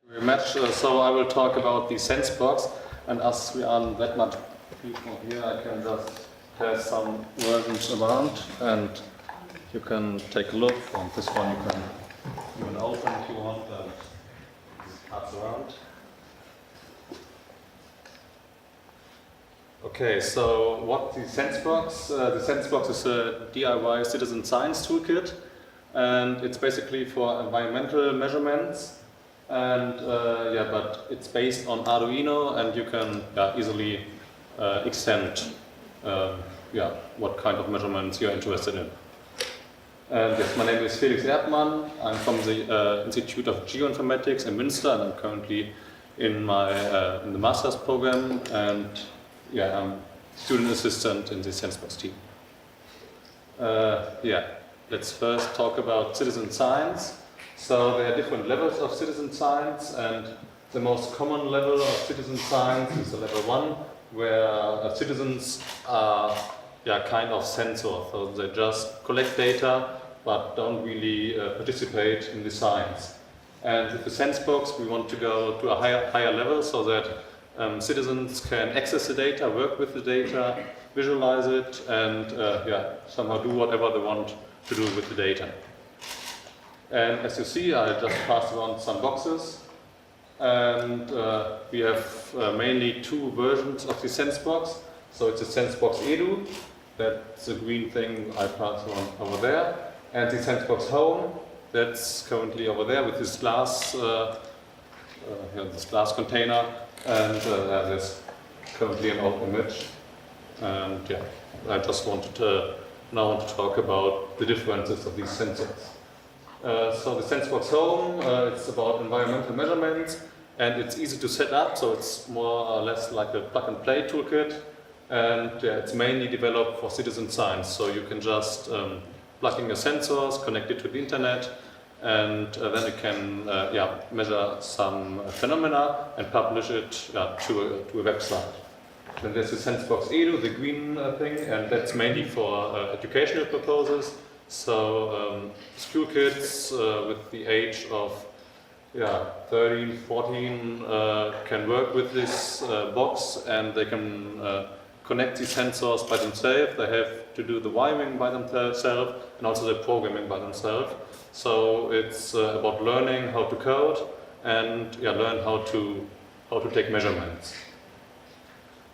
Very much. So I will talk about the Sensebox, and as we aren't that much people here, I can just pass some versions around, and you can take a look. And this one you can even open if you want, and pass around. Okay, so what the Sensebox? The Sensebox is a DIY citizen science toolkit, and it's basically for environmental measurements. And but it's based on Arduino, and you can easily extend what kind of measurements you're interested in. And yes, my name is Felix Erdmann. I'm from the Institute of Geoinformatics in Münster, and I'm currently in the master's program. And I'm student assistant in the Sensebox team. Let's first talk about citizen science. So there are different levels of citizen science, and the most common level of citizen science is the level 1, where citizens are kind of sensors, so they just collect data but don't really participate in the science. And with the Sensebox we want to go to a higher level so that citizens can access the data, work with the data, visualize it, and somehow do whatever they want to do with the data. And as you see, I just passed around some boxes, and we have mainly two versions of the Sensebox. So it's a Sensebox Edu, that's the green thing I passed around over there, and the Sensebox Home, that's currently over there with this glass, container, and there's currently an old image. And I just wanted to talk about the differences of these sensors. So the Sensebox Home, it's about environmental measurements, and it's easy to set up, so it's more or less like a plug-and-play toolkit, and it's mainly developed for citizen science, so you can just plug in your sensors, connect it to the internet, and then you can measure some phenomena and publish it to a website. Then there's the Sensebox Edu, the green thing, and that's mainly for educational purposes. So school kids with the age of 13, 14 can work with this box, and they can connect these sensors by themselves. They have to do the wiring by themselves and also the programming by themselves. So it's about learning how to code and learn how to take measurements.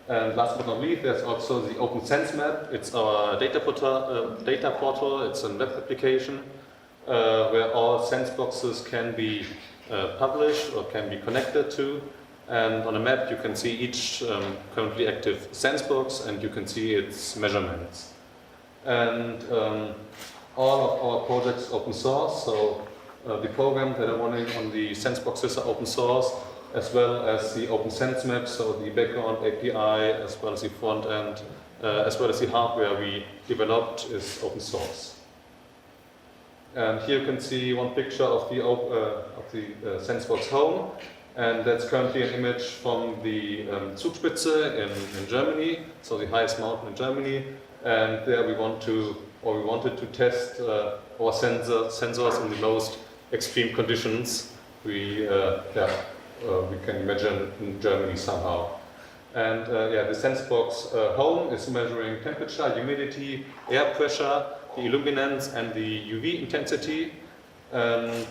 And last but not least, there's also the Open Sense Map. It's our data portal. It's a web application where all sense boxes can be published or can be connected to. And on a map, you can see each currently active sense box, and you can see its measurements. And all of our projects are open source, so the programs that are running on the sense boxes are open source, as well as the Open Sense Map, so the background API, as well as the front end, as well as the hardware we developed is open source. And here you can see one picture of the Sensebox Home, and that's currently an image from the Zugspitze in Germany, so the highest mountain in Germany. And there we wanted to test our sensors in the most extreme conditions we can imagine in Germany somehow. And the Sensebox Home is measuring temperature, humidity, air pressure, the illuminance, and the UV intensity. And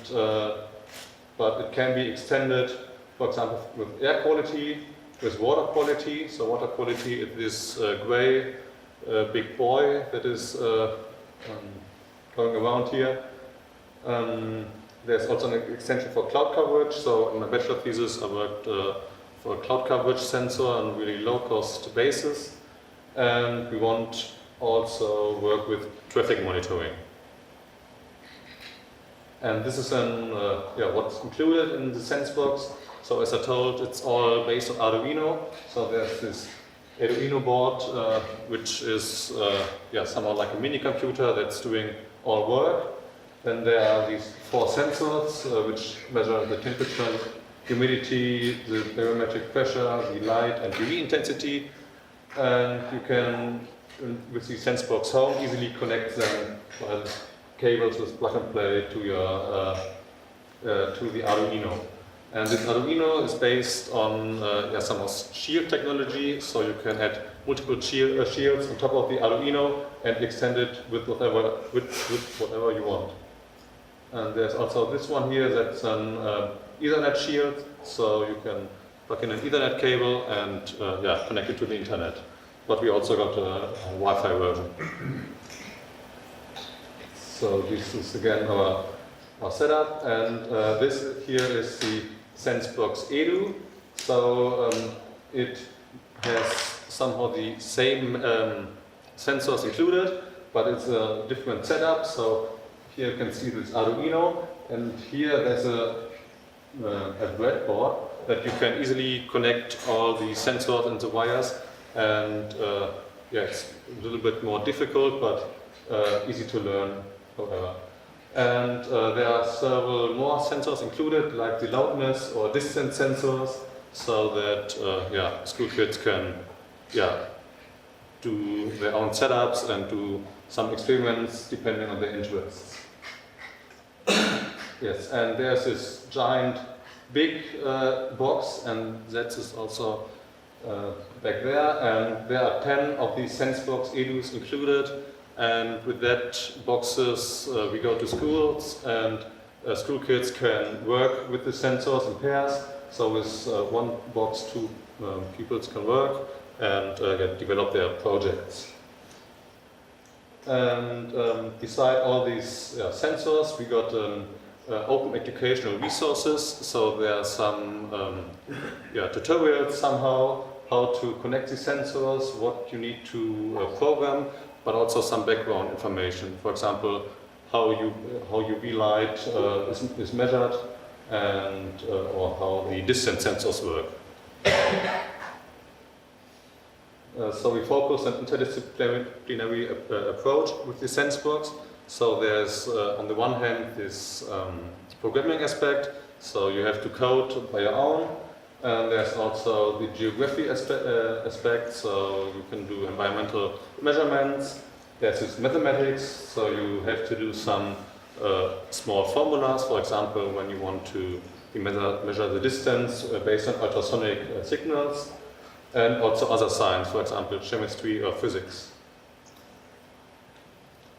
but it can be extended, for example, with air quality, with water quality. So water quality is this gray big boy that is going around here. There's also an extension for cloud coverage. So in my bachelor thesis, I worked for a cloud coverage sensor on a really low-cost basis, and we want also work with traffic monitoring. And this is what's included in the Sensebox. So as I told, it's all based on Arduino. So there's this Arduino board, which is somehow like a mini computer that's doing all work. Then there are these 4 sensors which measure the temperature, humidity, the barometric pressure, the light and UV intensity. And you can, with the Sensebox Home, easily connect them via cables with plug and play to your to the Arduino. And this Arduino is based on some shield technology, so you can add multiple shields on top of the Arduino and extend it with whatever you want. And there's also this one here that's an Ethernet shield, so you can plug in an Ethernet cable and connect it to the internet. But we also got a Wi-Fi version. So this is again our setup, and this here is the Sensebox Edu. So it has somehow the same sensors included, but it's a different setup. So here you can see this Arduino, and here there's a breadboard that you can easily connect all the sensors and the wires. And it's a little bit more difficult, but easy to learn, however. And there are several more sensors included, like the loudness or distance sensors, so that school kids can do their own setups and do some experiments depending on their interests. Yes, and there's this giant big box, and that is also back there, and there are 10 of these Sensebox Edus included. And with that boxes, we go to schools, and school kids can work with the sensors in pairs. So with one box, two pupils can work and develop their projects. And beside all these sensors, we got open educational resources. So there are some tutorials somehow how to connect the sensors, what you need to program, but also some background information. For example, how UV light is measured, and or how the distance sensors work. So we focus on interdisciplinary approach with the Sensebox. So there's on the one hand this programming aspect, so you have to code by your own. And there's also the geography aspect, so you can do environmental measurements. There's this mathematics, so you have to do some small formulas, for example, when you want to measure the distance based on ultrasonic signals, and also other science, for example, chemistry or physics.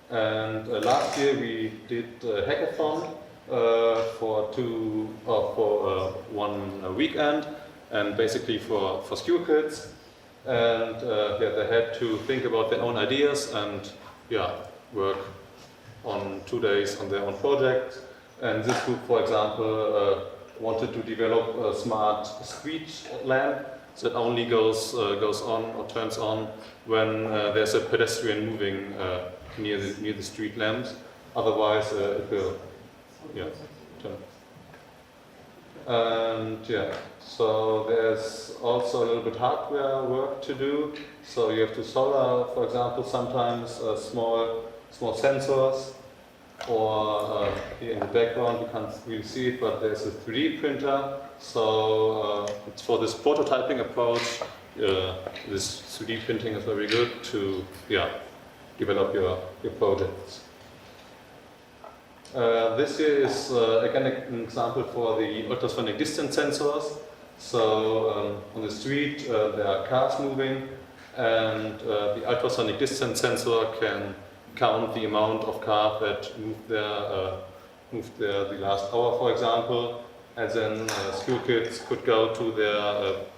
And last year we did a hackathon for one weekend, and basically for school kids, and they had to think about their own ideas and work on 2 days on their own project. And this group, for example, wanted to develop a smart street lamp that only goes on or turns on when there's a pedestrian moving near the street lamps. Otherwise, it will turn. And so there's also a little bit hardware work to do. So you have to solder, for example, sometimes small sensors, or here in the background you can't really see it, but there's a 3D printer. So it's for this prototyping approach. This 3D printing is very good to develop your projects. This here is again an example for the ultrasonic distance sensors. So on the street there are cars moving, and the ultrasonic distance sensor can count the amount of cars that moved there the last hour, for example. And then school kids could go to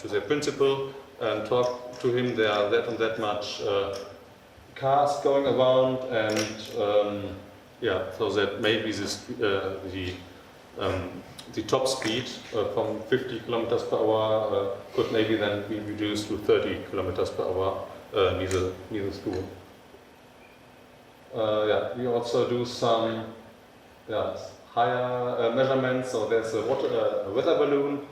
their principal and talk to him. There are that and that much cars going around, and so that maybe the top speed from 50 kilometers per hour could maybe then be reduced to 30 kilometers per hour near the school. We also do some higher measurements. So there's a weather balloon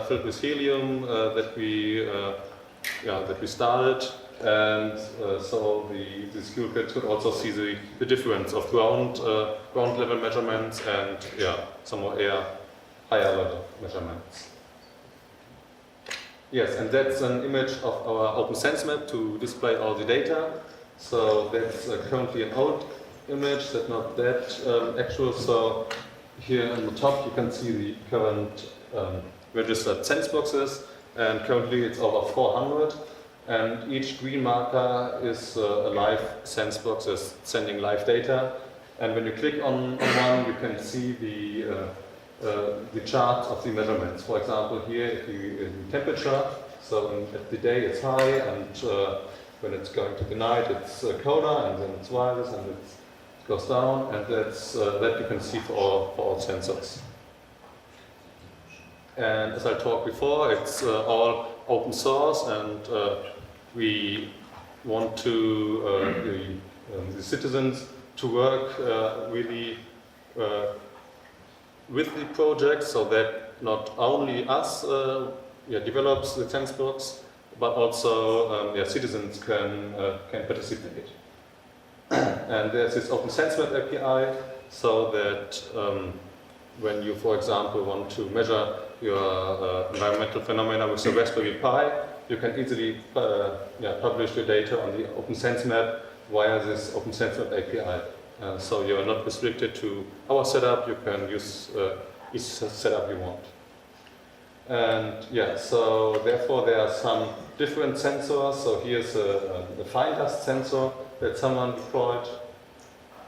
filled with helium that we started. And so the school kids could also see the difference of ground level measurements and some more higher level measurements. Yes, and that's an image of our Open Sense map to display all the data. So that's currently an old image, that's not that actual. So here on the top you can see the current registered Senseboxes, and currently it's over 400. And each green marker is a live Sensebox, is sending live data. And when you click on one, you can see the chart of the measurements. For example, here, if you in temperature, so at the day it's high, and when it's going to the night, it's colder, and then it's rises, and it goes down, and that's that you can see for all sensors. And as I talked before, it's all open source, and we want to the citizens to work really with the project, so that not only us develops the Sensebox, but also citizens can participate. And there's this Open SenseMap API, so that when you, for example, want to measure your environmental phenomena with a Raspberry Pi, you can easily publish your data on the Open SenseMap via this Open SenseMap API. So you are not restricted to our setup, you can use each setup you want. And so therefore there are some different sensors. So here's a fine dust sensor that someone deployed.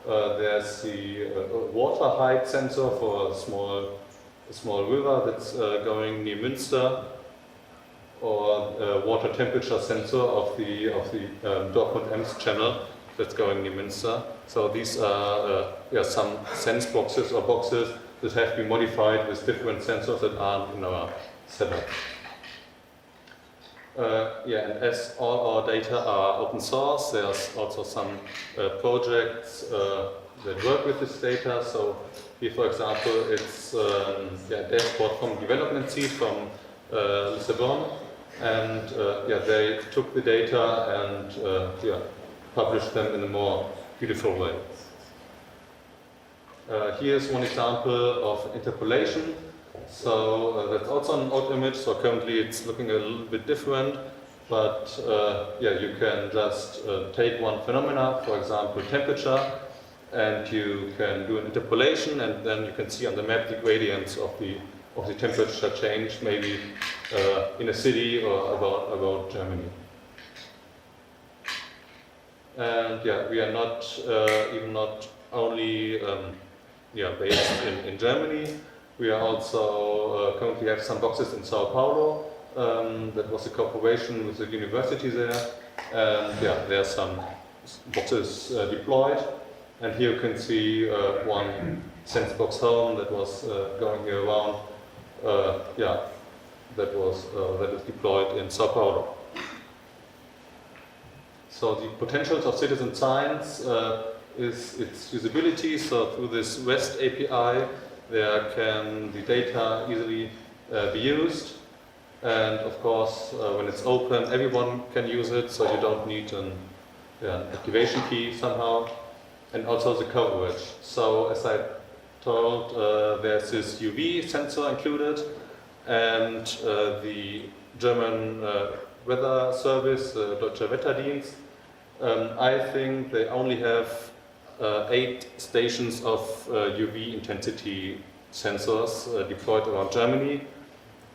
There's the water height sensor for a small river that's going near Münster, or water temperature sensor of the Dortmund-Ems channel that's going near Münster. So these are some sense boxes or boxes that have been modified with different sensors that aren't in our setup. And as all our data are open source, there's also some projects that work with this data. So here, for example, it's a dashboard from development seed from Lisbon, and they took the data and published them in a more beautiful way. Here's one example of interpolation. So that's also an old image, so currently it's looking a little bit different, but you can just take one phenomena, for example temperature, and you can do an interpolation, and then you can see on the map the gradients of the temperature change, maybe in a city or about Germany. And we are not even not only based in Germany. We are also currently have some boxes in Sao Paulo. That was a cooperation with the university there, and there are some boxes deployed. And here you can see one Sensebox home that was going here around. That is deployed in Sao Paulo. So the potentials of citizen science is its usability. So through this REST API, the data easily be used, and of course, when it's open, everyone can use it. So you don't need an activation key somehow, and also the coverage. So as I told, there's this UV sensor included, and the German weather service, Deutsche Wetterdienst. I think they only have 8 stations of UV intensity sensors deployed around Germany,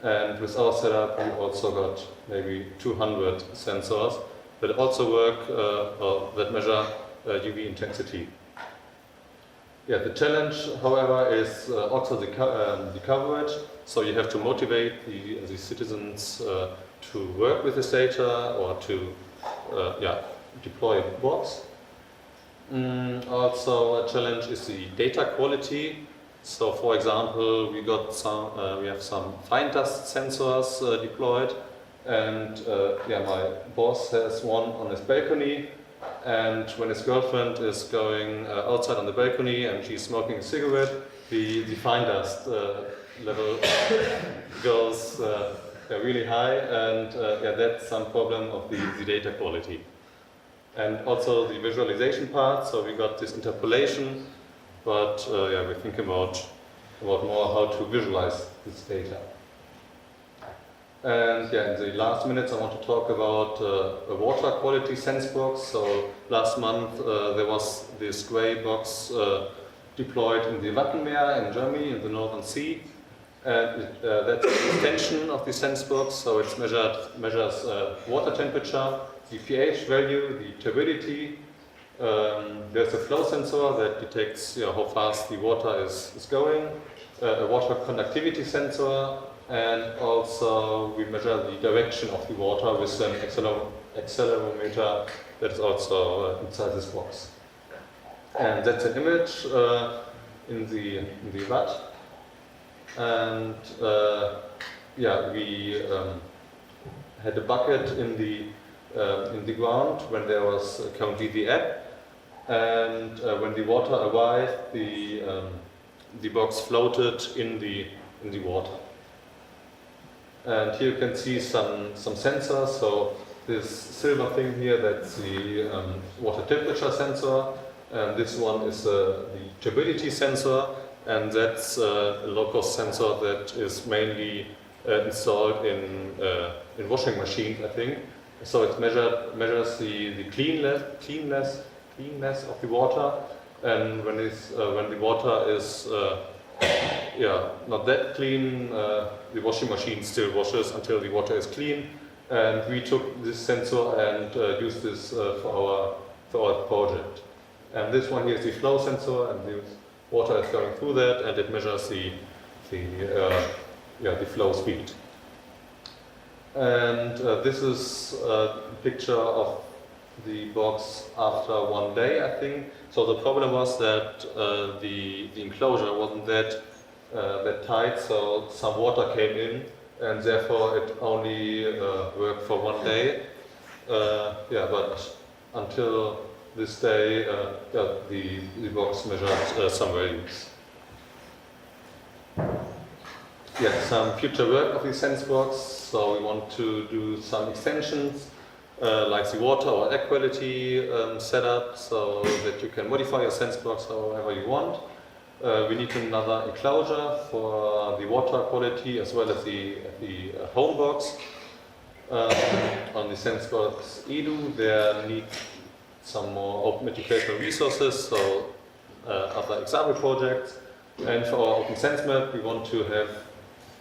and with our setup we also got maybe 200 sensors that also work or that measure UV intensity. The challenge, however, is also the coverage. So you have to motivate the citizens to work with this data or to deploy bots. Also, a challenge is the data quality. So, for example, we have some fine dust sensors deployed, and my boss has one on his balcony. And when his girlfriend is going outside on the balcony and she's smoking a cigarette, the fine dust level goes really high, and that's some problem of the data quality. And also the visualization part, so we got this interpolation, but we think about more how to visualize this data. And in the last minutes I want to talk about a water quality sense box. So last month there was this grey box deployed in the Wattenmeer in Germany, in the Northern Sea. And that's an extension of the Sensebox, so it measures water temperature, the pH value, the turbidity. There's a flow sensor that detects how fast the water is going, a water conductivity sensor, and also we measure the direction of the water with an accelerometer that is also inside this box. And that's an image in the vat. And we had a bucket in the ground when there was currently the ebb, and when the water arrived, the box floated in the water. And here you can see some sensors. So this silver thing here, that's the water temperature sensor, and this one is the turbidity sensor. And that's a low-cost sensor that is mainly installed in washing machines, I think. So it measures the cleanness of the water, and when the water is not that clean, the washing machine still washes until the water is clean. And we took this sensor and used this for our project. And this one here is the flow sensor, and the water is going through that, and it measures the flow speed. And this is a picture of the box after 1 day, I think. So the problem was that the enclosure wasn't that tight, so some water came in, and therefore it only worked for 1 day. But until this day, the box measured some values. Some future work of the Sensebox. So we want to do some extensions, like the water or air quality setup, so that you can modify your Sensebox however you want. We need another enclosure for the water quality as well as the home box. On the Sensebox edu, there need some more open educational resources, so other example projects. And for our Open Sense Map, we want to have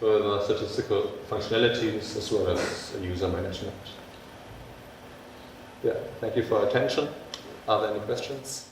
further statistical functionalities as well as user management. Thank you for your attention. Are there any questions?